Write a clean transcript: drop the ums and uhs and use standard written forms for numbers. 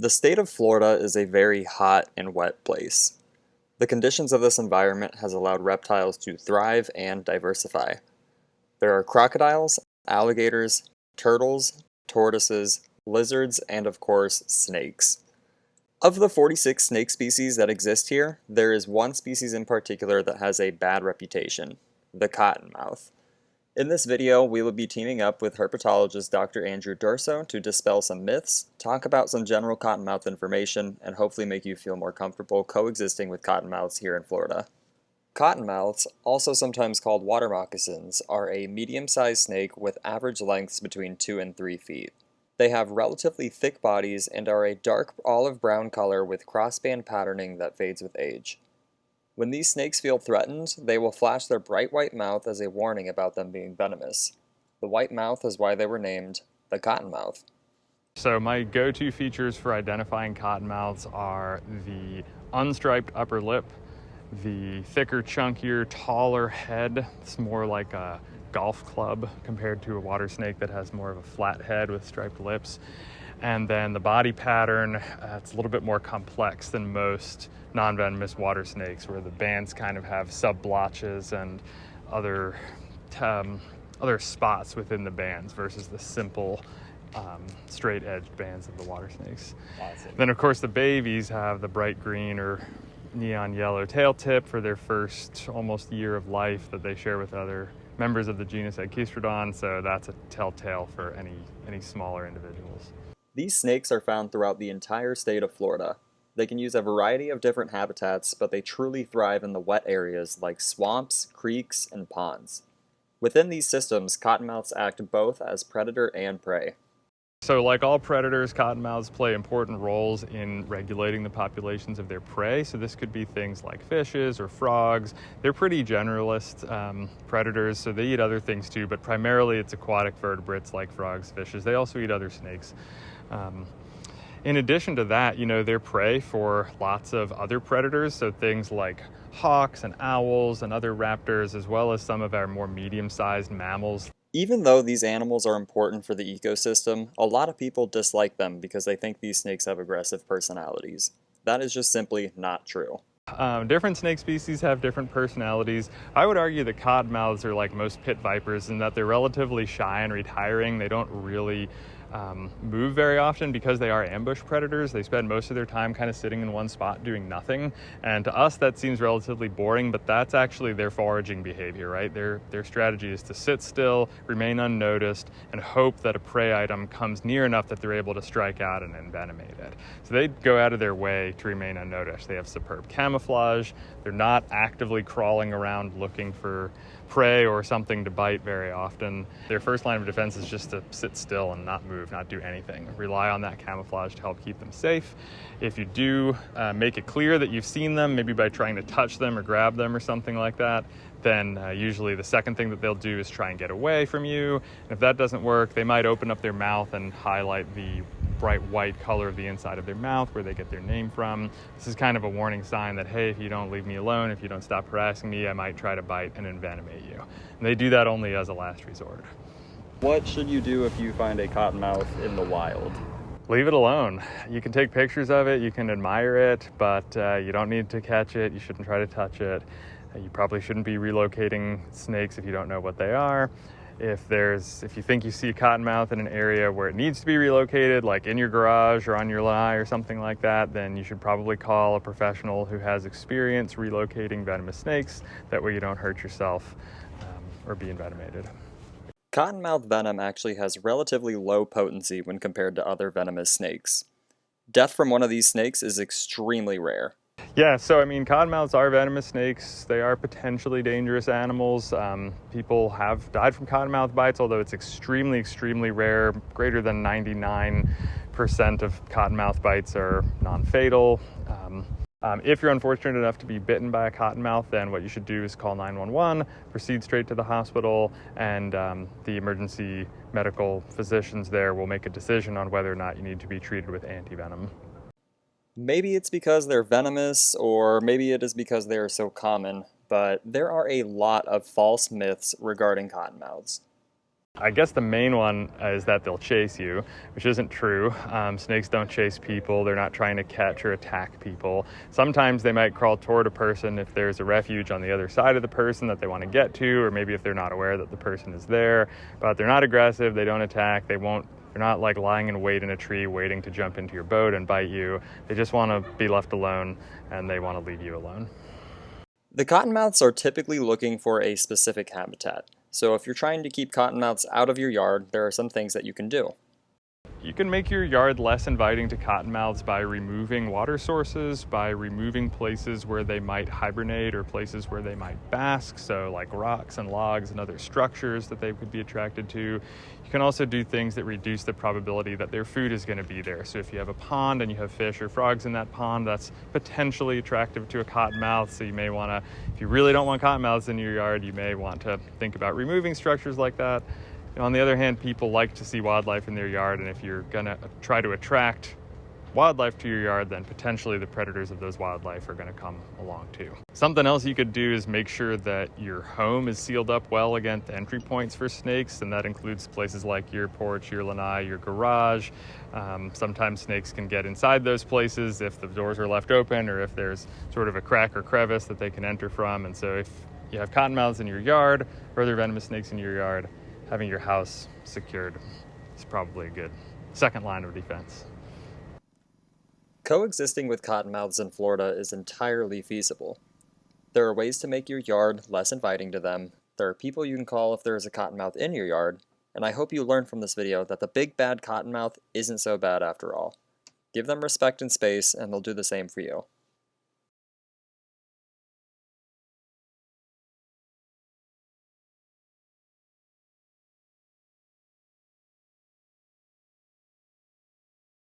The state of Florida is a very hot and wet place. The conditions of this environment has allowed reptiles to thrive and diversify. There are crocodiles, alligators, turtles, tortoises, lizards, and of course, snakes. Of the 46 snake species that exist here, there is one species in particular that has a bad reputation, the cottonmouth. In this video, we will be teaming up with herpetologist Dr. Andrew Durso to dispel some myths, talk about some general cottonmouth information, and hopefully make you feel more comfortable coexisting with cottonmouths here in Florida. Cottonmouths, also sometimes called water moccasins, are a medium-sized snake with average lengths between 2 and 3 feet. They have relatively thick bodies and are a dark olive-brown color with crossband patterning that fades with age. When these snakes feel threatened, they will flash their bright white mouth as a warning about them being venomous. The white mouth is why they were named the cottonmouth. So my go-to features for identifying cottonmouths are the unstriped upper lip, the thicker, chunkier, taller head. It's more like a golf club compared to a water snake that has more of a flat head with striped lips. And then the body pattern, it's a little bit more complex than most non-venomous water snakes, where the bands kind of have sub-blotches and other spots within the bands versus the simple straight-edged bands of the water snakes. Awesome. Then, of course, the babies have the bright green or neon yellow tail tip for their first almost year of life that they share with other members of the genus Echistrodon, so that's a telltale for any smaller individuals. These snakes are found throughout the entire state of Florida. They can use a variety of different habitats, but they truly thrive in the wet areas like swamps, creeks, and ponds. Within these systems, cottonmouths act both as predator and prey. So like all predators, cottonmouths play important roles in regulating the populations of their prey. So this could be things like fishes or frogs. They're pretty generalist predators, so they eat other things too, but primarily it's aquatic vertebrates like frogs, fishes. They also eat other snakes. In addition to that, they're prey for lots of other predators, so things like hawks and owls and other raptors, as well as some of our more medium-sized mammals. Even though these animals are important for the ecosystem, a lot of people dislike them because they think these snakes have aggressive personalities. That is just simply not true. Different snake species have different personalities. I would argue that cottonmouths are like most pit vipers in that they're relatively shy and retiring. They don't really move very often because they are ambush predators. They spend most of their time kind of sitting in one spot doing nothing. And to us, that seems relatively boring, but that's actually their foraging behavior, right? Their strategy is to sit still, remain unnoticed, and hope that a prey item comes near enough that they're able to strike out and envenomate it. So they go out of their way to remain unnoticed. They have superb camouflage. They're not actively crawling around looking for prey or something to bite very often. Their first line of defense is just to sit still and not move, not do anything. Rely on that camouflage to help keep them safe. If you do make it clear that you've seen them, maybe by trying to touch them or grab them or something like that, then usually the second thing that they'll do is try and get away from you. And if that doesn't work, they might open up their mouth and highlight the bright white color of the inside of their mouth where they get their name from. This is kind of a warning sign that, hey, if you don't leave me alone, if you don't stop harassing me, I might try to bite and envenomate you. And they do that only as a last resort. What should you do if you find a cottonmouth in the wild? Leave it alone. You can take pictures of it, you can admire it, but you don't need to catch it. You shouldn't try to touch it. You probably shouldn't be relocating snakes if you don't know what they are. If you think you see a cottonmouth in an area where it needs to be relocated, like in your garage or on your lanai or something like that, then you should probably call a professional who has experience relocating venomous snakes. That way you don't hurt yourself or be envenomated. Cottonmouth venom actually has relatively low potency when compared to other venomous snakes. Death from one of these snakes is extremely rare. Yeah, so cottonmouths are venomous snakes. They are potentially dangerous animals. People have died from cottonmouth bites, although it's extremely, extremely rare. Greater than 99% of cottonmouth bites are non-fatal. If you're unfortunate enough to be bitten by a cottonmouth, then what you should do is call 911, proceed straight to the hospital, and the emergency medical physicians there will make a decision on whether or not you need to be treated with antivenom. Maybe it's because they're venomous, or maybe it is because they are so common, but there are a lot of false myths regarding cottonmouths. I guess the main one is that they'll chase you, which isn't true. Snakes don't chase people. They're not trying to catch or attack people. Sometimes they might crawl toward a person if there's a refuge on the other side of the person that they want to get to, or maybe if they're not aware that the person is there. But they're not aggressive. They don't attack. They're not like lying in wait in a tree waiting to jump into your boat and bite you. They just want to be left alone, and they want to leave you alone. The cottonmouths are typically looking for a specific habitat, so if you're trying to keep cottonmouths out of your yard, there are some things that you can do. You can make your yard less inviting to cottonmouths by removing water sources, by removing places where they might hibernate or places where they might bask, so like rocks and logs and other structures that they could be attracted to. You can also do things that reduce the probability that their food is going to be there. So if you have a pond and you have fish or frogs in that pond, that's potentially attractive to a cottonmouth. So you may want to, if you really don't want cottonmouths in your yard, you may want to think about removing structures like that. On the other hand, people like to see wildlife in their yard, and if you're going to try to attract wildlife to your yard, then potentially the predators of those wildlife are going to come along too. Something else you could do is make sure that your home is sealed up well against entry points for snakes, and that includes places like your porch, your lanai, your garage. Sometimes snakes can get inside those places if the doors are left open or if there's sort of a crack or crevice that they can enter from. And so if you have cottonmouths in your yard or other venomous snakes in your yard, having your house secured is probably a good second line of defense. Coexisting with cottonmouths in Florida is entirely feasible. There are ways to make your yard less inviting to them, there are people you can call if there is a cottonmouth in your yard, and I hope you learned from this video that the big bad cottonmouth isn't so bad after all. Give them respect and space, and they'll do the same for you.